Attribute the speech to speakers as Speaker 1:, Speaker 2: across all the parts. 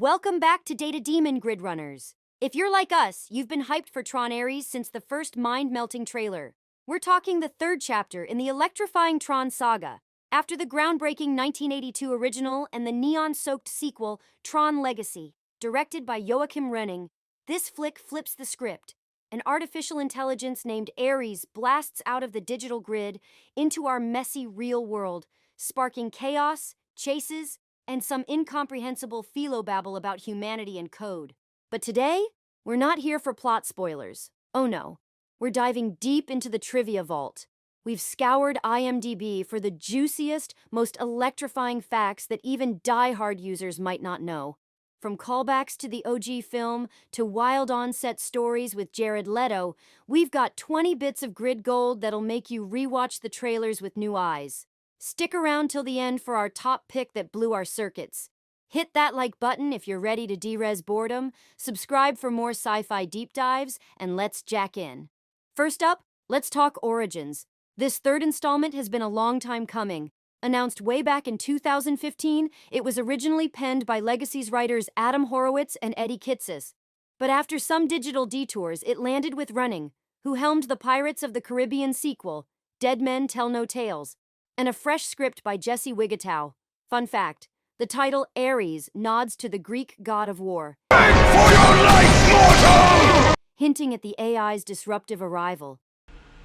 Speaker 1: Welcome back to Data Demon Grid Runners. If you're like us, you've been hyped for Tron ARES since the first mind-melting trailer. We're talking the third chapter in the electrifying Tron saga. After the groundbreaking 1982 original and the neon-soaked sequel, Tron Legacy, directed by Joachim Renning, this flick flips the script. An artificial intelligence named ARES blasts out of the digital grid into our messy real world, sparking chaos, chases, and some incomprehensible philobabble about humanity and code. But today, we're not here for plot spoilers. Oh no, we're diving deep into the trivia vault. We've scoured IMDb for the juiciest, most electrifying facts that even die-hard users might not know. From callbacks to the OG film to wild on-set stories with Jared Leto, we've got 20 bits of grid gold that'll make you rewatch the trailers with new eyes. Stick around till the end for our top pick that blew our circuits. Hit that like button if you're ready to de-res boredom, subscribe for more sci-fi deep dives, and let's jack in. First up, let's talk origins. This third installment has been a long time coming. Announced way back in 2015, it was originally penned by Legacy's writers Adam Horowitz and Eddie Kitsis. But after some digital detours, it landed with Running, who helmed the Pirates of the Caribbean sequel, Dead Men Tell No Tales, and a fresh script by Jesse Wigatow. Fun fact, the title ARES nods to the Greek god of war,
Speaker 2: Beg for your life, mortal!
Speaker 1: hinting at the AI's disruptive arrival.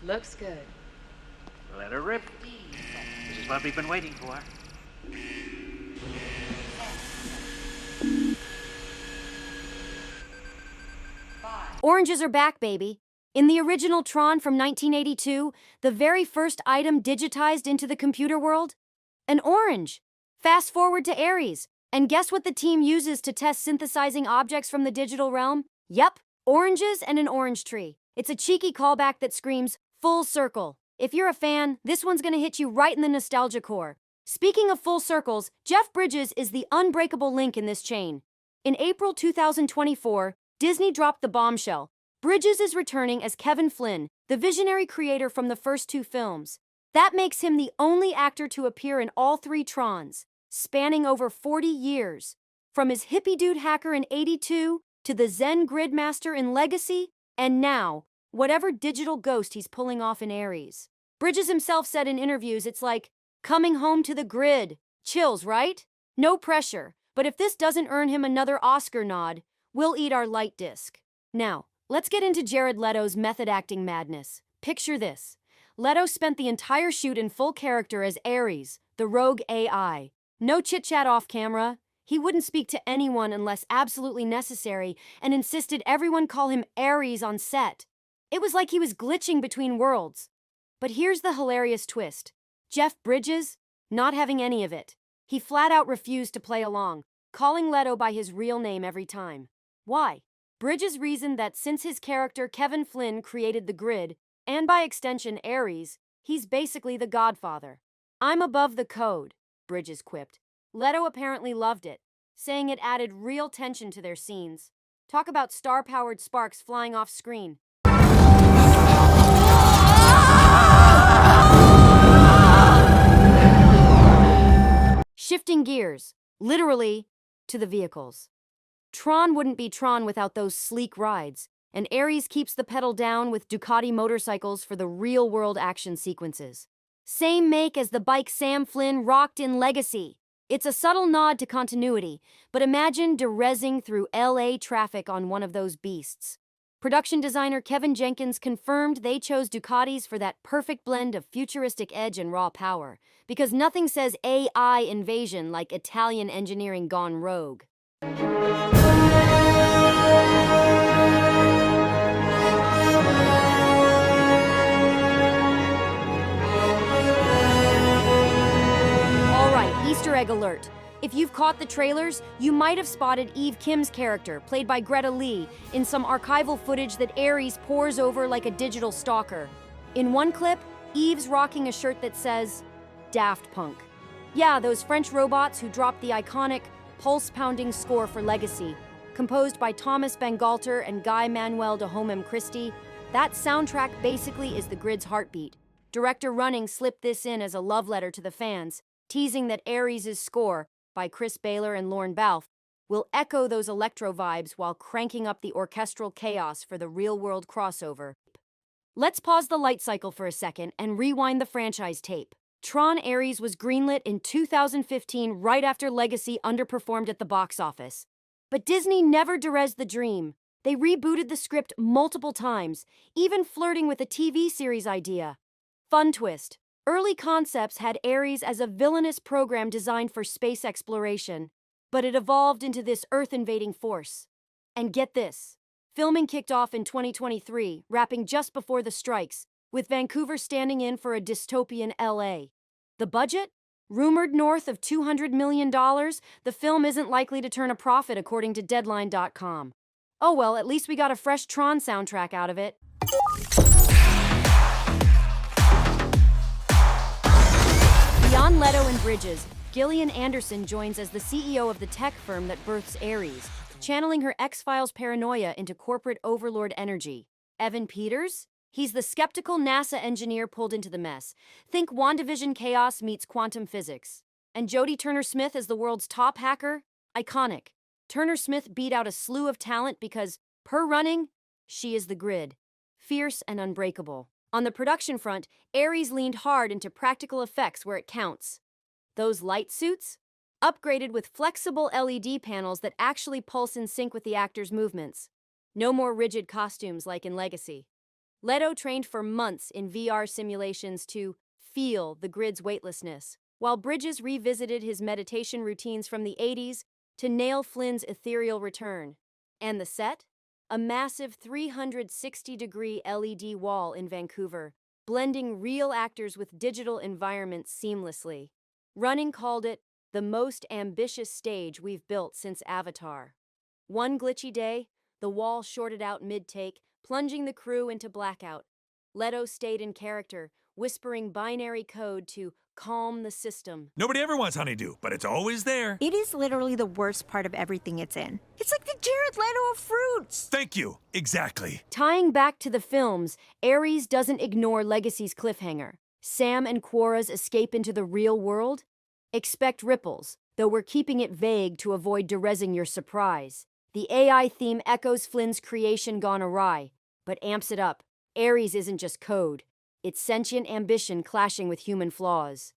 Speaker 3: Looks good.
Speaker 4: Let her rip. This is what we've been waiting for.
Speaker 1: Oranges are back, baby. In the original Tron from 1982, the very first item digitized into the computer world? An orange. Fast forward to ARES, and guess what the team uses to test synthesizing objects from the digital realm? Yep, oranges and an orange tree. It's a cheeky callback that screams, full circle. If you're a fan, this one's gonna hit you right in the nostalgia core. Speaking of full circles, Jeff Bridges is the unbreakable link in this chain. In April 2024, Disney dropped the bombshell. Bridges is returning as Kevin Flynn, the visionary creator from the first two films. That makes him the only actor to appear in all three Trons, spanning over 40 years. From his hippie dude hacker in '82 to the Zen Gridmaster in Legacy, and now, whatever digital ghost he's pulling off in ARES. Bridges himself said in interviews it's like coming home to the grid. Chills, right? No pressure, but if this doesn't earn him another Oscar nod, we'll eat our light disc. Now, let's get into Jared Leto's method acting madness. Picture this. Leto spent the entire shoot in full character as ARES, the rogue AI. No chit-chat off camera. He wouldn't speak to anyone unless absolutely necessary and insisted everyone call him ARES on set. It was like he was glitching between worlds. But here's the hilarious twist. Jeff Bridges, not having any of it. He flat out refused to play along, calling Leto by his real name every time. Why? Bridges reasoned that since his character Kevin Flynn created the grid, and by extension ARES, he's basically the godfather. I'm above the code, Bridges quipped. Leto apparently loved it, saying it added real tension to their scenes. Talk about star-powered sparks flying off screen. Shifting gears, literally, to the vehicles. Tron wouldn't be Tron without those sleek rides, and ARES keeps the pedal down with Ducati motorcycles for the real-world action sequences. Same make as the bike Sam Flynn rocked in Legacy. It's a subtle nod to continuity, but imagine de-resing through LA traffic on one of those beasts. Production designer Kevin Jenkins confirmed they chose Ducatis for that perfect blend of futuristic edge and raw power, because nothing says AI invasion like Italian engineering gone rogue. Easter egg alert. If you've caught the trailers, you might have spotted Eve Kim's character, played by Greta Lee, in some archival footage that ARES pours over like a digital stalker. In one clip, Eve's rocking a shirt that says, Daft Punk. Yeah, those French robots who dropped the iconic, pulse-pounding score for Legacy, composed by Thomas Bangalter and Guy Manuel de Homem Christi. That soundtrack basically is the grid's heartbeat. Director Running slipped this in as a love letter to the fans, teasing that ARES' score, by Chris Baylor and Lorne Balfe, will echo those electro vibes while cranking up the orchestral chaos for the real-world crossover. Let's pause the light cycle for a second and rewind the franchise tape. Tron ARES was greenlit in 2015 right after Legacy underperformed at the box office. But Disney never DRS'd the dream. They rebooted the script multiple times, even flirting with a TV series idea. Fun twist. Early concepts had ARES as a villainous program designed for space exploration, but it evolved into this Earth-invading force. And get this, filming kicked off in 2023, wrapping just before the strikes, with Vancouver standing in for a dystopian LA. The budget? Rumored north of $200 million, the film isn't likely to turn a profit according to Deadline.com. Oh well, at least we got a fresh Tron soundtrack out of it. Beyond Leto and Bridges, Gillian Anderson joins as the CEO of the tech firm that births ARES, channeling her X-Files paranoia into corporate overlord energy. Evan Peters? He's the skeptical NASA engineer pulled into the mess. Think WandaVision chaos meets quantum physics. And Jodie Turner-Smith as the world's top hacker? Iconic. Turner-Smith beat out a slew of talent because, per running, she is the grid. Fierce and unbreakable. On the production front, ARES leaned hard into practical effects where it counts. Those light suits? Upgraded with flexible LED panels that actually pulse in sync with the actors' movements. No more rigid costumes like in Legacy. Leto trained for months in VR simulations to feel the grid's weightlessness, while Bridges revisited his meditation routines from the 80s to nail Flynn's ethereal return. And the set? A massive 360-degree LED wall in Vancouver, blending real actors with digital environments seamlessly. Running called it the most ambitious stage we've built since Avatar. One glitchy day, the wall shorted out mid-take, plunging the crew into blackout. Leto stayed in character, whispering binary code to calm the system.
Speaker 2: Nobody ever wants honeydew, but it's always there.
Speaker 3: It is literally the worst part of everything it's in. It's like the Jared Leto of fruits.
Speaker 2: Thank you. Exactly.
Speaker 1: Tying back to the films, ARES doesn't ignore Legacy's cliffhanger. Sam and Quorra's escape into the real world? Expect ripples, though we're keeping it vague to avoid DRSing your surprise. The AI theme echoes Flynn's creation gone awry, but amps it up. ARES isn't just code. It's sentient ambition clashing with human flaws.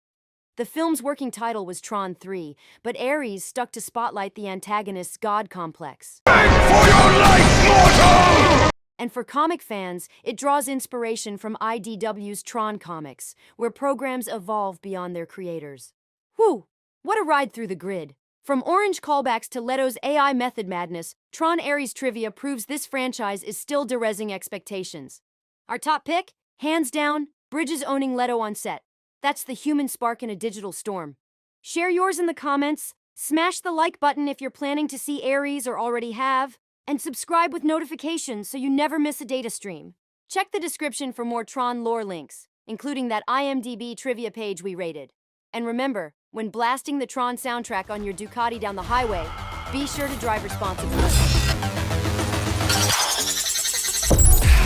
Speaker 1: The film's working title was Tron 3, but ARES stuck to spotlight the antagonist's god complex.
Speaker 2: Beg for your life, mortal!
Speaker 1: And for comic fans, it draws inspiration from IDW's Tron comics, where programs evolve beyond their creators. Whew! What a ride through the grid! From orange callbacks to Leto's AI method madness, Tron ARES trivia proves this franchise is still DRSing expectations. Our top pick? Hands down, Bridges owning Leto on set. That's the human spark in a digital storm. Share yours in the comments, smash the like button if you're planning to see ARES or already have, and subscribe with notifications so you never miss a data stream. Check the description for more Tron lore links, including that IMDb trivia page we rated. And remember, when blasting the Tron soundtrack on your Ducati down the highway, be sure to drive responsibly.